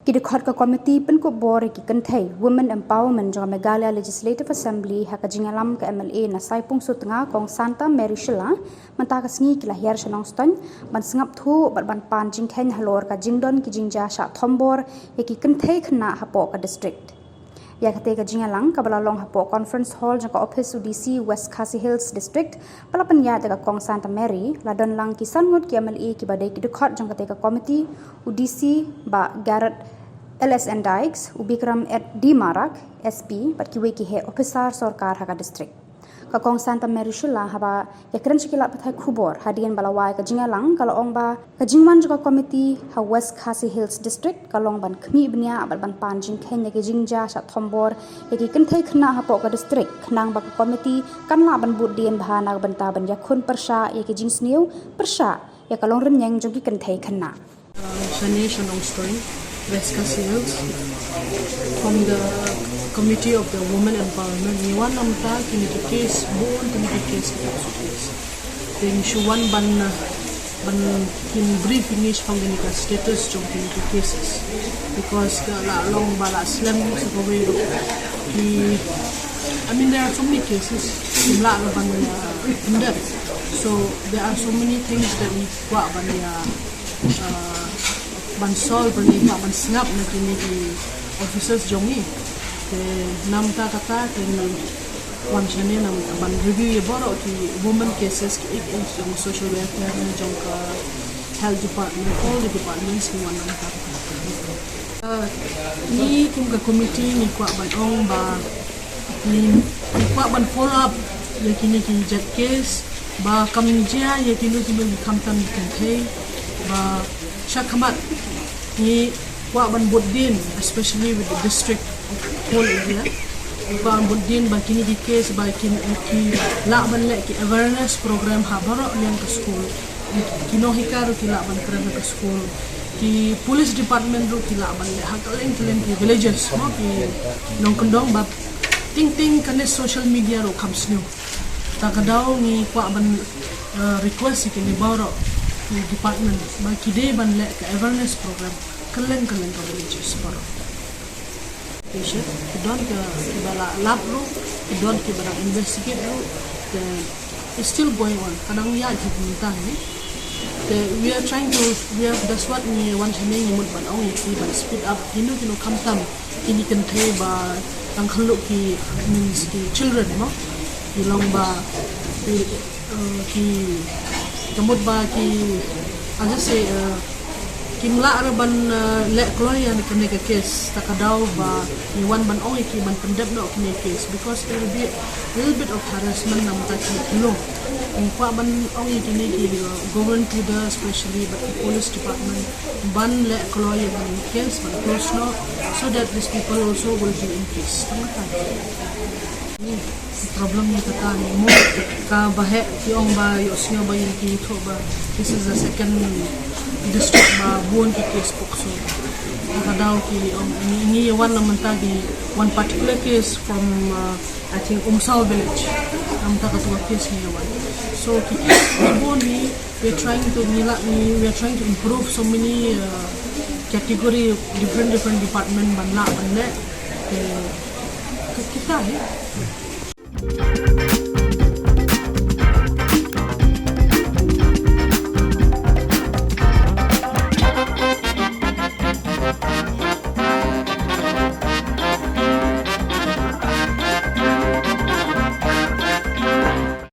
Kidikhat ke komiti penkubor ki Kynthei Women Empowerment jong Meghalaya Legislative Assembly haka jingalam ke MLA na saipung sutengah kong Santa Mary Shillong mentah ke sengi kila Hiar Shillong ston ban sengap thu ban pan Jingkhein Halor ka jingdon ki jingja sha Thombor ki Kynthei Khynnah hapo ka district. Ya kate ka jingalang ka balalong hapo conference hall jong ka office UDC West Khasi Hills district palapan ya ka kong Santa Mary ladon lang ki sangut ki MLA ki badai kidikhat jong kate ka komiti UDC ba Garrett LSN Dykes, Ubikram at D Marak, SP, but kiwe ki he officer sorkar haka district. Kakong Santa Mary Shillong haba ya keren sikila pathai khubor hadian balawai ka jingalang kalau ong ba ka jingman juga komiti ha West Khasi Hills district kalong ban khmi bnia abal ban pan Jingkhein ya ki jingja sa Thombor ya ki Kynthei Khynnah hapo ka district khnang ba ka komiti kanla ban budien bahana ban ta ban yakun persha ya ki jingsniu persha ya kalong remnyang jogi Kynthei Khynnah. Shillong story West Khasi Hills from the Committee of the Women Empowerment. Ni wan namta kini the case born kini the case then she one ban kin brief finish from the status jong kini the cases because la long bala slam sa pawero ki I mean there are so many cases la ban in depth, so there are so many things that we wa ban ban solve ni ban singap na kini di officers jongi te namta kata kini wan chane nam ban review ye boro ki women cases ki ek jong social welfare ni jong ka health department all the departments ni wan namta ni kum ka committee ni kwa ban ong ba ni kwa ban follow up ye kini ki jet case ba kamjia ye kini kamtan Kynthei ba shakamat ni wa ban buddin especially with the district whole area wa ban buddin ba kini di case ba kini ki la ban le ki awareness program ha baro lian ka school kino hikaru ki la ban program ka school ki police department ro ki la ban le ha kaleng ki villages mo ki nong kondong ba ting kane social media ro comes new ta kadao ni kwa ban request ki ni baro department ba kide ban le ka awareness program kalen ka villages baro patient don ka bala lab ro don ki bala investigate ro it's still going on kadang ya jipinta ni we are trying to that's what we want to name mud ban ong ki ban speed up kino kamtam ini Kynthei ba ang khaluk ki means ki children no ilong ba ki kamut ba ki aja say kimla araban le kloya ni kene ka case takadaw ba ni wan ban ong ki ban pendep no kene case because there will be a little bit of harassment na mata ki lo in kwa ban ong kene ki government leader especially but the police department ban le kloya ban case ban close no so that these people also will be in peace tamata problem ni kata ni mo ka bahe ki ong ba yosyo ba yin ki tho ba this is the second district ba buon ki case pokso kadao ki ong ni one naman tagi one particular case from I think Umsal village am ta katwa case ni one so ki buon ni we are trying to improve so many category different department banla banle kita